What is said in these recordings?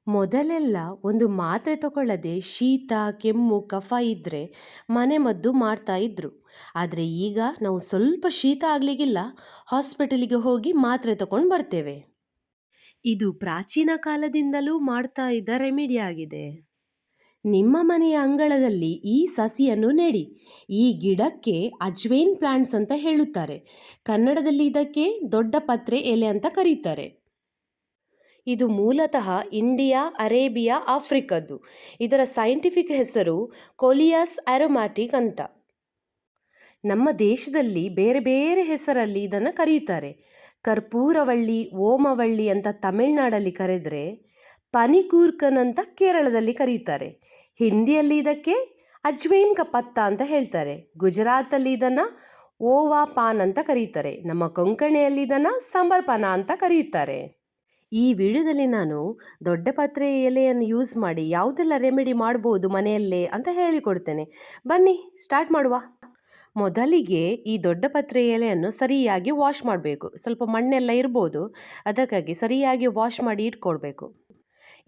ಮೊದಲೆಲ್ಲ ಒಂದು ಮಾತ್ರೆ ತಗೊಳ್ಳದೆ ಶೀತ, ಕೆಮ್ಮು, ಕಫ ಇದ್ರೆ ಮನೆಮದ್ದು ಮಾಡ್ತಾ ಇದ್ರು. ಆದ್ರೆ ಈಗ ನಾವು ಸ್ವಲ್ಪ ಶೀತ ಆಗ್ಲಿಕ್ಕಿಲ್ಲ, ಹಾಸ್ಪಿಟಲಿಗೆ ಹೋಗಿ ಮಾತ್ರೆ ತಗೊಂಡು ಬರ್ತೇವೆ. ಇದು ಪ್ರಾಚೀನ ಕಾಲದಿಂದಲೂ ಮಾಡ್ತಾ ಇದ್ದ ರೆಮಿಡಿ ಆಗಿದೆ. ನಿಮ್ಮ ಮನೆಯ ಅಂಗಳದಲ್ಲಿ ಈ ಸಸಿಯನ್ನು ನೆಡಿ. ಈ ಗಿಡಕ್ಕೆ ಅಜ್ವೈನ್ ಪ್ಲಾಂಟ್ಸ್ ಅಂತ ಹೇಳುತ್ತಾರೆ. ಕನ್ನಡದಲ್ಲಿ ಇದಕ್ಕೆ ದೊಡ್ಡ ಪತ್ರೆ ಎಲೆ ಅಂತ ಕರೀತಾರೆ. ಇದು ಮೂಲತಃ ಇಂಡಿಯಾ, ಅರೇಬಿಯಾ, ಆಫ್ರಿಕದ್ದು. ಇದರ ಸೈಂಟಿಫಿಕ್ ಹೆಸರು ಕೊಲಿಯಸ್ ಆರೋಮ್ಯಾಟಿಕ್ ಅಂತ. ನಮ್ಮ ದೇಶದಲ್ಲಿ ಬೇರೆ ಬೇರೆ ಹೆಸರಲ್ಲಿ ಇದನ್ನು ಕರೆಯುತ್ತಾರೆ. ಕರ್ಪೂರವಳ್ಳಿ, ಓಮವಳ್ಳಿ ಅಂತ ತಮಿಳುನಾಡಲ್ಲಿ ಕರೆದರೆ, ಪನಿಕೂರ್ಕನ್ ಅಂತ ಕೇರಳದಲ್ಲಿ ಕರೆಯುತ್ತಾರೆ. ಹಿಂದಿಯಲ್ಲಿ ಇದಕ್ಕೆ ಅಜ್ವೈನ್ ಕ ಪತ್ತ ಅಂತ ಹೇಳ್ತಾರೆ. ಗುಜರಾತಲ್ಲಿ ಇದನ್ನು ಓವಾ ಪಾನ್ ಅಂತ ಕರೀತಾರೆ. ನಮ್ಮ ಕೊಂಕಣಿಯಲ್ಲಿ ಇದನ್ನು ಸಾಂಬಾರ್ ಪಾನ ಅಂತ ಕರೆಯುತ್ತಾರೆ. ಈ ವಿಡಿಯೋದಲ್ಲಿ ನಾನು ದೊಡ್ಡ ಪತ್ರೆ ಎಲೆಯನ್ನು ಯೂಸ್ ಮಾಡಿ ಯಾವುದೆಲ್ಲ ರೆಮಿಡಿ ಮಾಡ್ಬೋದು ಮನೆಯಲ್ಲೇ ಅಂತ ಹೇಳಿಕೊಡ್ತೇನೆ. ಬನ್ನಿ ಸ್ಟಾರ್ಟ್ ಮಾಡುವ. ಮೊದಲಿಗೆ ಈ ದೊಡ್ಡ ಪತ್ರೆ ಎಲೆಯನ್ನು ಸರಿಯಾಗಿ ವಾಶ್ ಮಾಡಬೇಕು. ಸ್ವಲ್ಪ ಮಣ್ಣೆಲ್ಲ ಇರ್ಬೋದು, ಅದಕ್ಕಾಗಿ ಸರಿಯಾಗಿ ವಾಶ್ ಮಾಡಿ ಇಟ್ಕೊಳ್ಬೇಕು.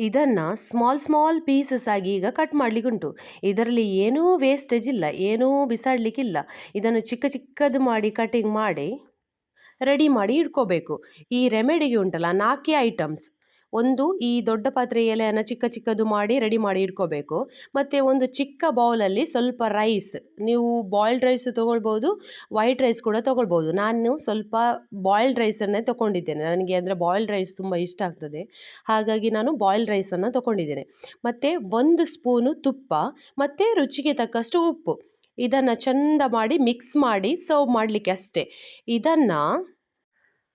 ಇದನ್ನು ಸ್ಮಾಲ್ ಸ್ಮಾಲ್ ಪೀಸಸ್ ಆಗಿ ಈಗ ಕಟ್ ಮಾಡಲಿಕ್ಕುಂಟು. ಇದರಲ್ಲಿ ಏನೂ ವೇಸ್ಟೇಜ್ ಇಲ್ಲ, ಏನೂ ಬಿಸಾಡಲಿಕ್ಕಿಲ್ಲ. ಇದನ್ನು ಚಿಕ್ಕ ಚಿಕ್ಕದು ಮಾಡಿ ಕಟಿಂಗ್ ಮಾಡಿ ರೆಡಿ ಮಾಡಿ ಇಟ್ಕೋಬೇಕು. ಈ ರೆಮಿಡಿಗೆ ಉಂಟಲ್ಲ 4 ಐಟಮ್ಸ್. ಒಂದು, ಈ ದೊಡ್ಡ ಪಾತ್ರೆ ಎಲೆಯನ್ನು ಚಿಕ್ಕ ಚಿಕ್ಕದು ಮಾಡಿ ರೆಡಿ ಮಾಡಿ ಇಟ್ಕೋಬೇಕು. ಮತ್ತು ಒಂದು ಚಿಕ್ಕ ಬೌಲಲ್ಲಿ ಸ್ವಲ್ಪ ರೈಸ್, ನೀವು ಬಾಯ್ಲ್ಡ್ ರೈಸ್ ತೊಗೊಳ್ಬೋದು, ವೈಟ್ ರೈಸ್ ಕೂಡ ತೊಗೊಳ್ಬೋದು. ನಾನು ಸ್ವಲ್ಪ ಬಾಯ್ಲ್ಡ್ ರೈಸನ್ನೇ ತೊಗೊಂಡಿದ್ದೇನೆ. ನನಗೆ ಅಂದರೆ ಬಾಯ್ಲ್ಡ್ ರೈಸ್ ತುಂಬ ಇಷ್ಟ ಆಗ್ತದೆ, ಹಾಗಾಗಿ ನಾನು ಬಾಯ್ಲ್ಡ್ ರೈಸನ್ನು ತೊಗೊಂಡಿದ್ದೇನೆ. ಮತ್ತು 1 ಸ್ಪೂನು ತುಪ್ಪ ಮತ್ತು ರುಚಿಗೆ ತಕ್ಕಷ್ಟು ಉಪ್ಪು. ಇದನ್ನು ಚೆಂದ ಮಾಡಿ ಮಿಕ್ಸ್ ಮಾಡಿ ಸರ್ವ್ ಮಾಡಲಿಕ್ಕೆ ಅಷ್ಟೇ. ಇದನ್ನು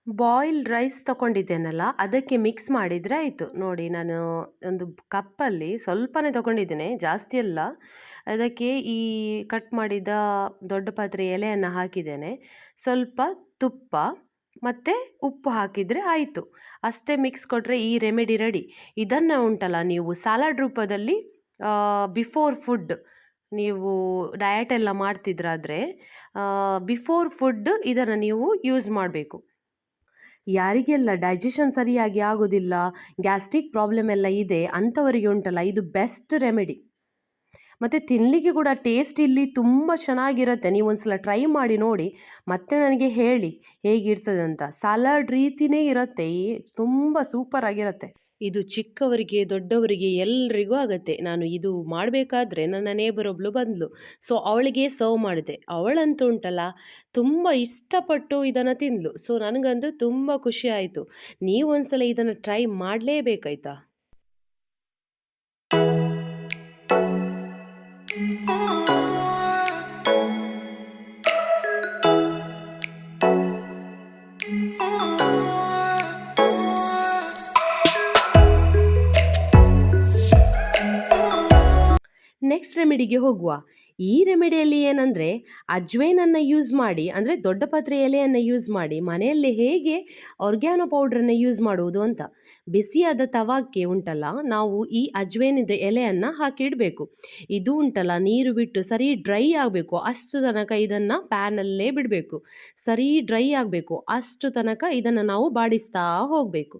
ಬಾಯ್ಲ್ಡ್ ರೈಸ್ ತಗೊಂಡಿದ್ದೇನಲ್ಲ ಅದಕ್ಕೆ ಮಿಕ್ಸ್ ಮಾಡಿದರೆ ಆಯಿತು. ನೋಡಿ, ನಾನು ಒಂದು ಕಪ್ಪಲ್ಲಿ ಸ್ವಲ್ಪನೇ ತಗೊಂಡಿದ್ದೇನೆ, ಜಾಸ್ತಿ ಅಲ್ಲ. ಅದಕ್ಕೆ ಈ ಕಟ್ ಮಾಡಿದ ದೊಡ್ಡ ಪಾತ್ರೆ ಎಲೆಯನ್ನು ಹಾಕಿದ್ದೇನೆ. ಸ್ವಲ್ಪ ತುಪ್ಪ ಮತ್ತು ಉಪ್ಪು ಹಾಕಿದರೆ ಆಯಿತು. ಅಷ್ಟೇ ಮಿಕ್ಸ್ ಕೊಟ್ಟರೆ ಈ ರೆಮಿಡಿ ರೆಡಿ. ಇದನ್ನು ಉಂಟಲ್ಲ, ನೀವು ಸಲಾಡ್ ರೂಪದಲ್ಲಿ ಬಿಫೋರ್ ಫುಡ್, ನೀವು ಡಯಟ್ ಎಲ್ಲ ಮಾಡ್ತಿದ್ರಾದರೆ ಬಿಫೋರ್ ಫುಡ್ ಇದನ್ನು ನೀವು ಯೂಸ್ ಮಾಡಬೇಕು. ಯಾರಿಗೆಲ್ಲ ಡೈಜೆಷನ್ ಸರಿಯಾಗಿ ಆಗೋದಿಲ್ಲ, ಗ್ಯಾಸ್ಟ್ರಿಕ್ ಪ್ರಾಬ್ಲಮ್ ಎಲ್ಲ ಇದೆ ಅಂಥವರಿಗೆ ಉಂಟಲ್ಲ ಇದು ಬೆಸ್ಟ್ ರೆಮಿಡಿ. ಮತ್ತು ತಿನ್ನಲಿಕ್ಕೆ ಕೂಡ ಟೇಸ್ಟ್ ಇಲ್ಲಿ ತುಂಬ ಚೆನ್ನಾಗಿರುತ್ತೆ. ನೀವು ಒಂದ್ಸಲ ಟ್ರೈ ಮಾಡಿ ನೋಡಿ, ಮತ್ತೆ ನನಗೆ ಹೇಳಿ ಹೇಗಿರ್ತದೆ ಅಂತ. ಸಲಾಡ್ ರೀತಿಯೇ ಇರುತ್ತೆ, ತುಂಬ ಸೂಪರ್ ಆಗಿರುತ್ತೆ. ಇದು ಚಿಕ್ಕವರಿಗೆ ದೊಡ್ಡವರಿಗೆ ಎಲ್ರಿಗೂ ಆಗತ್ತೆ. ನಾನು ಇದು ಮಾಡಬೇಕಾದ್ರೆ ನನ್ನ ನೇಬರ್ ಒಬ್ಳು ಬಂದಳು, ಸೊ ಅವಳಿಗೆ ಸರ್ವ್ ಮಾಡಿದೆ. ಅವಳಂತೂ ಉಂಟಲ್ಲ ತುಂಬ ಇಷ್ಟಪಟ್ಟು ಇದನ್ನು ತಿಂದಳು. ಸೊ ನನಗಂತೂ ತುಂಬ ಖುಷಿ ಆಯಿತು. ನೀವೊಂದ್ಸಲ ಇದನ್ನು ಟ್ರೈ ಮಾಡಲೇಬೇಕಾಯ್ತಾ. ನೆಕ್ಸ್ಟ್ ರೆಮಿಡಿಗೆ ಹೋಗುವ. ಈ ರೆಮಿಡಿಯಲ್ಲಿ ಏನಂದರೆ, ಅಜ್ವೈನನ್ನು ಯೂಸ್ ಮಾಡಿ, ಅಂದರೆ ದೊಡ್ಡ ಪತ್ರೆ ಎಲೆಯನ್ನು ಯೂಸ್ ಮಾಡಿ ಮನೆಯಲ್ಲೇ ಹೇಗೆ ಆರ್ಗ್ಯಾನೋ ಪೌಡ್ರನ್ನು ಯೂಸ್ ಮಾಡುವುದು ಅಂತ. ಬಿಸಿಯಾದ ತವಾಕ್ಕೆ ಉಂಟಲ್ಲ, ನಾವು ಈ ಅಜ್ವೈನದ ಎಲೆಯನ್ನು ಹಾಕಿಡಬೇಕು. ಇದು ಉಂಟಲ್ಲ ನೀರು ಬಿಟ್ಟು ಸರಿ ಡ್ರೈ ಆಗಬೇಕು, ಅಷ್ಟು ತನಕ ಇದನ್ನು ಪ್ಯಾನಲ್ಲೇ ಬಿಡಬೇಕು. ಸರಿ ಡ್ರೈ ಆಗಬೇಕು, ಅಷ್ಟು ತನಕ ಇದನ್ನು ನಾವು ಬಾಡಿಸ್ತಾ ಹೋಗಬೇಕು.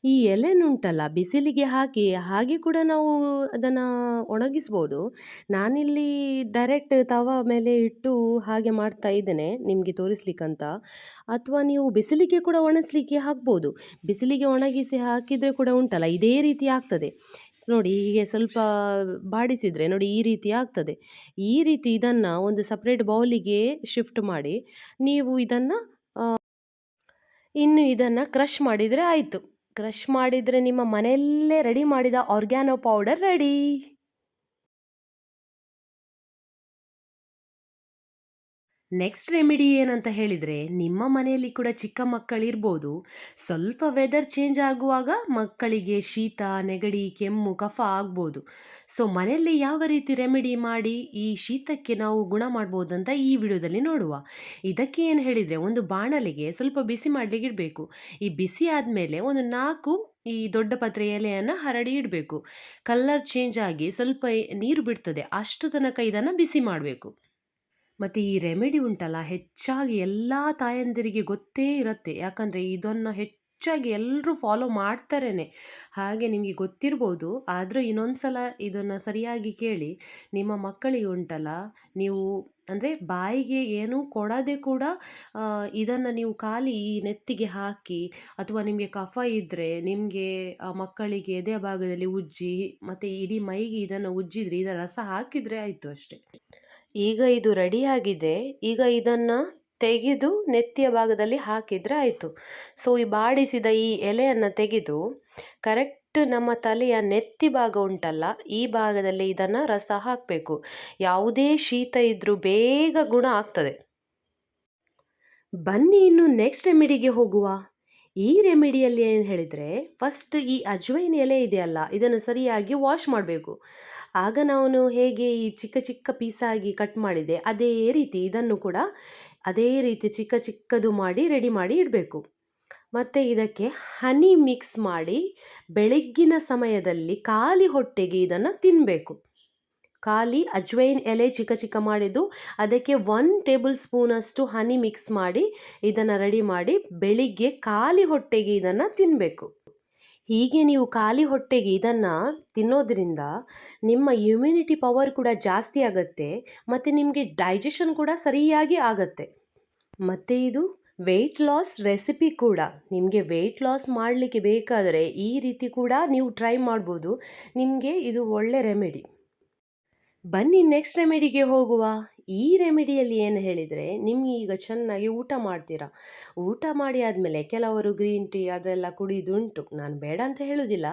ಈ ಎಲೆನುಂಟಲ್ಲ ಬಿಸಿಲಿಗೆ ಹಾಕಿ ಹಾಗೆ ಕೂಡ ನಾವು ಅದನ್ನು ಒಣಗಿಸ್ಬೋದು. ನಾನಿಲ್ಲಿ ಡೈರೆಕ್ಟ್ ತವ ಮೇಲೆ ಇಟ್ಟು ಹಾಗೆ ಮಾಡ್ತಾ ಇದ್ದೇನೆ ನಿಮಗೆ ತೋರಿಸ್ಲಿಕ್ಕಂತ. ಅಥವಾ ನೀವು ಬಿಸಿಲಿಗೆ ಕೂಡ ಒಣಗಿಸ್ಲಿಕ್ಕೆ ಹಾಕ್ಬೋದು. ಬಿಸಿಲಿಗೆ ಒಣಗಿಸಿ ಹಾಕಿದರೆ ಕೂಡ ಉಂಟಲ್ಲ ಇದೇ ರೀತಿ ಆಗ್ತದೆ. ನೋಡಿ, ಹೀಗೆ ಸ್ವಲ್ಪ ಬಾಡಿಸಿದರೆ ನೋಡಿ ಈ ರೀತಿ ಆಗ್ತದೆ. ಈ ರೀತಿ ಇದನ್ನು ಒಂದು ಸಪ್ರೇಟ್ ಬೌಲಿಗೆ ಶಿಫ್ಟ್ ಮಾಡಿ ನೀವು ಇದನ್ನು ಇನ್ನು ಇದನ್ನು ಕ್ರಷ್ ಮಾಡಿದರೆ ಆಯಿತು. ಕ್ರಷ್ ಮಾಡಿದರೆ ನಿಮ್ಮ ಮನೆಯಲ್ಲೇ ರೆಡಿ ಮಾಡಿದ organo powder ready. Next remedy ಏನಂತ ಹೇಳಿದರೆ, ನಿಮ್ಮ ಮನೆಯಲ್ಲಿ ಕೂಡ ಚಿಕ್ಕ ಮಕ್ಕಳಿರ್ಬೋದು. ಸ್ವಲ್ಪ ವೆದರ್ ಚೇಂಜ್ ಆಗುವಾಗ ಮಕ್ಕಳಿಗೆ ಶೀತ, ನೆಗಡಿ, ಕೆಮ್ಮು, ಕಫ ಆಗ್ಬೋದು. ಸೊ ಮನೆಯಲ್ಲಿ ಯಾವ ರೀತಿ ರೆಮಿಡಿ ಮಾಡಿ ಈ ಶೀತಕ್ಕೆ ನಾವು ಗುಣ ಮಾಡ್ಬೋದು ಅಂತ ಈ ವಿಡಿಯೋದಲ್ಲಿ ನೋಡುವ. ಇದಕ್ಕೆ ಏನು ಹೇಳಿದರೆ, ಒಂದು ಬಾಣಲೆಗೆ ಸ್ವಲ್ಪ ಬಿಸಿ ಮಾಡಲಿಕ್ಕೆ ಇಡಬೇಕು. ಈ ಬಿಸಿ ಆದಮೇಲೆ ಒಂದು 4 ಈ ದೊಡ್ಡ ಪತ್ರೆ ಎಲೆಯನ್ನು ಹರಡಿ ಇಡಬೇಕು. ಕಲರ್ ಚೇಂಜ್ ಆಗಿ ಸ್ವಲ್ಪ ನೀರು ಬಿಡ್ತದೆ, ಅಷ್ಟು ತನಕ ಇದನ್ನು ಬಿಸಿ ಮಾಡಬೇಕು. ಮತ್ತು ಈ ರೆಮಿಡಿ ಉಂಟಲ್ಲ ಹೆಚ್ಚಾಗಿ ಎಲ್ಲ ತಾಯಂದಿರಿಗೆ ಗೊತ್ತೇ ಇರುತ್ತೆ. ಯಾಕಂದರೆ ಇದನ್ನು ಹೆಚ್ಚು ಹೆಚ್ಚಾಗಿ ಎಲ್ಲರೂ ಫಾಲೋ ಮಾಡ್ತಾರೇನೆ. ಹಾಗೆ ನಿಮಗೆ ಗೊತ್ತಿರ್ಬೋದು. ಆದರೂ ಇನ್ನೊಂದು ಸಲ ಇದನ್ನು ಸರಿಯಾಗಿ ಕೇಳಿ. ನಿಮ್ಮ ಮಕ್ಕಳಿಗೆ ಉಂಟಲ್ಲ, ನೀವು ಅಂದರೆ ಬಾಯಿಗೆ ಏನೂ ಕೊಡದೆ ಕೂಡ ಇದನ್ನು ನೀವು ಖಾಲಿ ಈ ನೆತ್ತಿಗೆ ಹಾಕಿ, ಅಥವಾ ನಿಮಗೆ ಕಫ ಇದ್ದರೆ ನಿಮಗೆ ಆ ಮಕ್ಕಳಿಗೆ ಎದೆಯ ಭಾಗದಲ್ಲಿ ಉಜ್ಜಿ, ಮತ್ತು ಇಡೀ ಮೈಗೆ ಇದನ್ನು ಉಜ್ಜಿದ್ರೆ, ಇದರ ರಸ ಹಾಕಿದರೆ ಆಯಿತು ಅಷ್ಟೆ. ಈಗ ಇದು ರೆಡಿಯಾಗಿದೆ. ಈಗ ಇದನ್ನು ತೆಗೆದು ನೆತ್ತಿಯ ಭಾಗದಲ್ಲಿ ಹಾಕಿದರೆ ಆಯಿತು. ಸೊ ಈ ಬಾಡಿಸಿದ ಈ ಎಲೆಯನ್ನು ತೆಗೆದು ಕರೆಕ್ಟ್ ನಮ್ಮ ತಲೆಯ ನೆತ್ತಿ ಭಾಗ ಉಂಟಲ್ಲ, ಈ ಭಾಗದಲ್ಲಿ ಇದನ್ನು ರಸ ಹಾಕಬೇಕು. ಯಾವುದೇ ಶೀತ ಇದ್ದರೂ ಬೇಗ ಗುಣ ಆಗ್ತದೆ. ಬನ್ನಿ ಇನ್ನು ನೆಕ್ಸ್ಟ್ ರೆಮಿಡಿಗೆ ಹೋಗುವ. ಈ ರೆಮಿಡಿಯಲ್ಲಿ ಏನು ಹೇಳಿದರೆ, ಫಸ್ಟ್ ಈ ಅಜ್ವೈನ್ ಎಲೆ ಇದೆಯಲ್ಲ, ಇದನ್ನು ಸರಿಯಾಗಿ ವಾಶ್ ಮಾಡಬೇಕು. ಆಗ ನಾನು ಹೇಗೆ ಈ ಚಿಕ್ಕ ಚಿಕ್ಕ ಪೀಸಾಗಿ ಕಟ್ ಮಾಡಿದೆ, ಅದೇ ರೀತಿ ಇದನ್ನು ಕೂಡ ಅದೇ ರೀತಿ ಚಿಕ್ಕ ಚಿಕ್ಕದು ಮಾಡಿ ರೆಡಿ ಮಾಡಿ ಇಡಬೇಕು. ಮತ್ತು ಇದಕ್ಕೆ ಹನಿ ಮಿಕ್ಸ್ ಮಾಡಿ ಬೆಳಗ್ಗಿನ ಸಮಯದಲ್ಲಿ ಖಾಲಿ ಹೊಟ್ಟೆಗೆ ಇದನ್ನು ತಿನ್ನಬೇಕು. ಖಾಲಿ ಅಜ್ವೈನ್ ಎಲೆ ಚಿಕ್ಕ ಚಿಕ್ಕ ಮಾಡಿದ್ದು, ಅದಕ್ಕೆ 1 ಟೇಬಲ್ ಸ್ಪೂನಷ್ಟು ಹನಿ ಮಿಕ್ಸ್ ಮಾಡಿ ಇದನ್ನು ರೆಡಿ ಮಾಡಿ ಬೆಳಿಗ್ಗೆ ಖಾಲಿ ಹೊಟ್ಟೆಗೆ ಇದನ್ನು ತಿನ್ನಬೇಕು. ಹೀಗೆ ನೀವು ಖಾಲಿ ಹೊಟ್ಟೆಗೆ ಇದನ್ನು ತಿನ್ನೋದ್ರಿಂದ ನಿಮ್ಮ ಇಮ್ಯುನಿಟಿ ಪವರ್ ಕೂಡ ಜಾಸ್ತಿ ಆಗುತ್ತೆ, ಮತ್ತು ನಿಮಗೆ ಡೈಜೆಷನ್ ಕೂಡ ಸರಿಯಾಗಿ ಆಗತ್ತೆ. ಮತ್ತು ಇದು ವೆಯ್ಟ್ ಲಾಸ್ ರೆಸಿಪಿ ಕೂಡ. ನಿಮಗೆ ವೆಯ್ಟ್ ಲಾಸ್ ಮಾಡಲಿಕ್ಕೆ ಬೇಕಾದರೆ ಈ ರೀತಿ ಕೂಡ ನೀವು ಟ್ರೈ ಮಾಡ್ಬೋದು. ನಿಮಗೆ ಇದು ಒಳ್ಳೆ ರೆಮಿಡಿ. ಬನ್ನಿ ನೆಕ್ಸ್ಟ್ ರೆಮಿಡಿಗೆ ಹೋಗುವ. ಈ ರೆಮಿಡಿಯಲ್ಲಿ ಏನು ಹೇಳಿದರೆ, ನಿಮಗೆ ಈಗ ಚೆನ್ನಾಗಿ ಊಟ ಮಾಡ್ತೀರಾ. ಊಟ ಮಾಡಿ ಆದಮೇಲೆ ಕೆಲವರು ಗ್ರೀನ್ ಟೀ ಅದೆಲ್ಲ ಕುಡಿಯುವುದುಂಟು, ನಾನು ಬೇಡ ಅಂತ ಹೇಳೋದಿಲ್ಲ.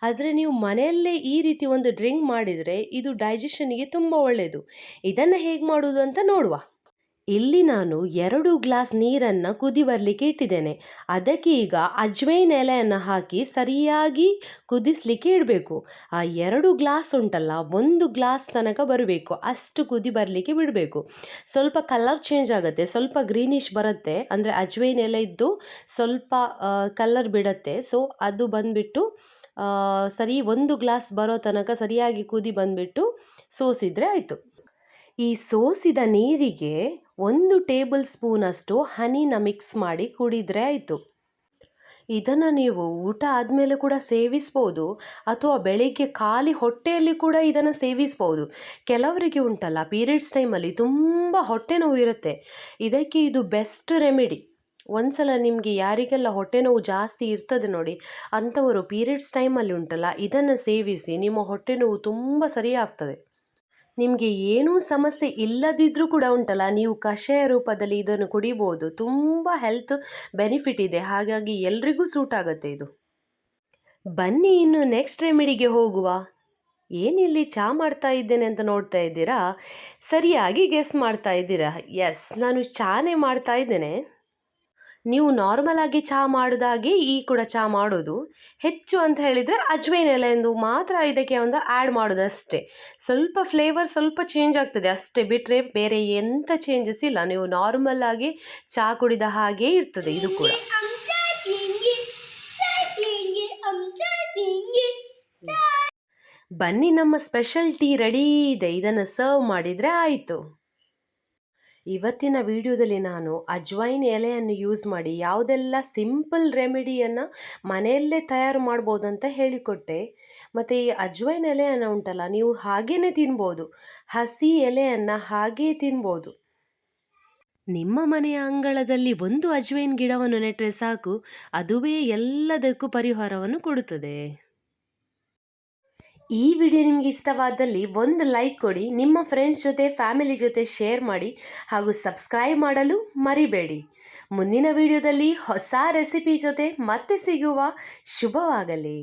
ಆದರೆ ನೀವು ಮನೆಯಲ್ಲೇ ಈ ರೀತಿ ಒಂದು ಡ್ರಿಂಕ್ ಮಾಡಿದರೆ ಇದು ಡೈಜೆಷನ್ನಿಗೆ ತುಂಬ ಒಳ್ಳೆಯದು. ಇದನ್ನು ಹೇಗೆ ಮಾಡೋದು ಅಂತ ನೋಡುವ. ಇಲ್ಲಿ ನಾನು 2 ಗ್ಲಾಸ್ ನೀರನ್ನು ಕುದಿ ಬರಲಿಕ್ಕೆ ಇಟ್ಟಿದ್ದೇನೆ. ಅದಕ್ಕೆ ಈಗ ಅಜ್ವೈನ್ ಎಲೆಯನ್ನು ಹಾಕಿ ಸರಿಯಾಗಿ ಕುದಿಸಲಿಕ್ಕೆ ಇಡಬೇಕು. ಆ 2 ಗ್ಲಾಸ್ ಉಂಟಲ್ಲ, 1 ಗ್ಲಾಸ್ ತನಕ ಬರಬೇಕು, ಅಷ್ಟು ಕುದಿ ಬರಲಿಕ್ಕೆ ಬಿಡಬೇಕು. ಸ್ವಲ್ಪ ಕಲರ್ ಚೇಂಜ್ ಆಗುತ್ತೆ, ಸ್ವಲ್ಪ ಗ್ರೀನಿಶ್ ಬರುತ್ತೆ. ಅಂದರೆ ಅಜ್ವೈನ್ ಎಲೆ ಇದ್ದು ಸ್ವಲ್ಪ ಕಲರ್ ಬಿಡುತ್ತೆ. ಸೊ ಅದು ಬಂದುಬಿಟ್ಟು ಸರಿ 1 ಗ್ಲಾಸ್ ಬರೋ ತನಕ ಸರಿಯಾಗಿ ಕುದಿ ಬಂದುಬಿಟ್ಟು ಸೋಸಿದರೆ ಆಯಿತು. ಈ ಸೋಸಿದ ನೀರಿಗೆ 1 ಟೇಬಲ್ ಸ್ಪೂನಷ್ಟು ಹನಿನ ಮಿಕ್ಸ್ ಮಾಡಿ ಕುಡಿದರೆ ಆಯಿತು. ಇದನ್ನು ನೀವು ಊಟ ಆದಮೇಲೆ ಕೂಡ ಸೇವಿಸ್ಬೋದು, ಅಥವಾ ಬೆಳಿಗ್ಗೆ ಖಾಲಿ ಹೊಟ್ಟೆಯಲ್ಲಿ ಕೂಡ ಇದನ್ನು ಸೇವಿಸ್ಬೋದು. ಕೆಲವರಿಗೆ ಉಂಟಲ್ಲ, ಪೀರಿಯಡ್ಸ್ ಟೈಮಲ್ಲಿ ತುಂಬ ಹೊಟ್ಟೆ ನೋವು ಇರುತ್ತೆ. ಇದಕ್ಕೆ ಇದು ಬೆಸ್ಟ್ ರೆಮಿಡಿ. ಒಂದ್ಸಲ ನಿಮಗೆ ಯಾರಿಗೆಲ್ಲ ಹೊಟ್ಟೆ ನೋವು ಜಾಸ್ತಿ ಇರ್ತದೆ ನೋಡಿ, ಅಂಥವರು ಪೀರಿಯಡ್ಸ್ ಟೈಮಲ್ಲಿ ಉಂಟಲ್ಲ, ಇದನ್ನು ಸೇವಿಸಿ, ನಿಮ್ಮ ಹೊಟ್ಟೆ ನೋವು ತುಂಬ ಸರಿಯಾಗ್ತದೆ. ನಿಮಗೆ ಏನೂ ಸಮಸ್ಯೆ ಇಲ್ಲದಿದ್ದರೂ ಕೂಡ ಉಂಟಲ್ಲ, ನೀವು ಕಷಾಯ ರೂಪದಲ್ಲಿ ಇದನ್ನು ಕುಡಿಬೋದು. ತುಂಬ ಹೆಲ್ತ್ ಬೆನಿಫಿಟ್ ಇದೆ, ಹಾಗಾಗಿ ಎಲ್ರಿಗೂ ಸೂಟ್ ಆಗುತ್ತೆ ಇದು. ಬನ್ನಿ ಇನ್ನು ನೆಕ್ಸ್ಟ್ ರೆಮಿಡಿಗೆ ಹೋಗುವ. ಏನಿಲ್ಲಿ ಚಹಾ ಮಾಡ್ತಾ ಇದ್ದೇನೆ ಅಂತ ನೋಡ್ತಾ ಇದ್ದೀರಾ? ಸರಿಯಾಗಿ ಗೆಸ್ ಮಾಡ್ತಾ ಇದ್ದೀರಾ. ಎಸ್, ನಾನು ಚಹಾನೇ ಮಾಡ್ತಾ ಇದ್ದೇನೆ. ನೀವು ನಾರ್ಮಲ್ ಆಗಿ ಚಹಾ ಮಾಡೋದಾಗಿ ಈ ಕೂಡ ಚಹಾ ಮಾಡೋದು. ಹೆಚ್ಚು ಅಂತ ಹೇಳಿದರೆ ಅಜ್ವೈನ್ ಎಲೆ ಎಂದು ಮಾತ್ರ ಇದಕ್ಕೆ ಒಂದು ಆ್ಯಡ್ ಮಾಡೋದಷ್ಟೇ. ಸ್ವಲ್ಪ ಫ್ಲೇವರ್ ಸ್ವಲ್ಪ ಚೇಂಜ್ ಆಗ್ತದೆ ಅಷ್ಟೇ, ಬಿಟ್ಟರೆ ಬೇರೆ ಎಂಥ ಚೇಂಜಸ್ ಇಲ್ಲ. ನೀವು ನಾರ್ಮಲ್ ಆಗಿ ಚಹಾ ಕುಡಿದ ಹಾಗೇ ಇರ್ತದೆ ಇದು ಕೂಡ. ಬನ್ನಿ, ನಮ್ಮ ಸ್ಪೆಷಲ್ ಟೀ ರೆಡಿ ಇದೆ, ಇದನ್ನು ಸರ್ವ್ ಮಾಡಿದರೆ ಆಯಿತು. ಇವತ್ತಿನ ವಿಡಿಯೋದಲ್ಲಿ ನಾನು ಅಜ್ವೈನ್ ಎಲೆಯನ್ನು ಯೂಸ್ ಮಾಡಿ ಯಾವುದೆಲ್ಲ ಸಿಂಪಲ್ ರೆಮಿಡಿಯನ್ನು ಮನೆಯಲ್ಲೇ ತಯಾರು ಮಾಡ್ಬೋದಂತ ಹೇಳಿಕೊಟ್ಟೆ. ಮತ್ತು ಈ ಅಜ್ವೈನ್ ಎಲೆಯನ್ನು ಉಂಟಲ್ಲ, ನೀವು ಹಾಗೇ ತಿನ್ಬೋದು, ಹಸಿ ಎಲೆಯನ್ನು ಹಾಗೇ ತಿನ್ಬೋದು. ನಿಮ್ಮ ಮನೆಯ ಅಂಗಳದಲ್ಲಿ 1 ಅಜ್ವೈನ್ ಗಿಡವನ್ನು ನೆಟ್ಟರೆ ಸಾಕು, ಅದುವೇ ಎಲ್ಲದಕ್ಕೂ ಪರಿಹಾರವನ್ನು ಕೊಡುತ್ತದೆ. ಈ ವಿಡಿಯೋ ನಿಮಗೆ ಇಷ್ಟವಾದಲ್ಲಿ ಒಂದು ಲೈಕ್ ಕೊಡಿ, ನಿಮ್ಮ ಫ್ರೆಂಡ್ಸ್ ಜೊತೆ ಫ್ಯಾಮಿಲಿ ಜೊತೆ ಶೇರ್ ಮಾಡಿ, ಹಾಗೂ ಸಬ್ಸ್ಕ್ರೈಬ್ ಮಾಡಲು ಮರಿಬೇಡಿ. ಮುಂದಿನ ವಿಡಿಯೋದಲ್ಲಿ ಹೊಸ ರೆಸಿಪಿ ಜೊತೆ ಮತ್ತೆ ಸಿಗುವ. ಶುಭವಾಗಲಿ.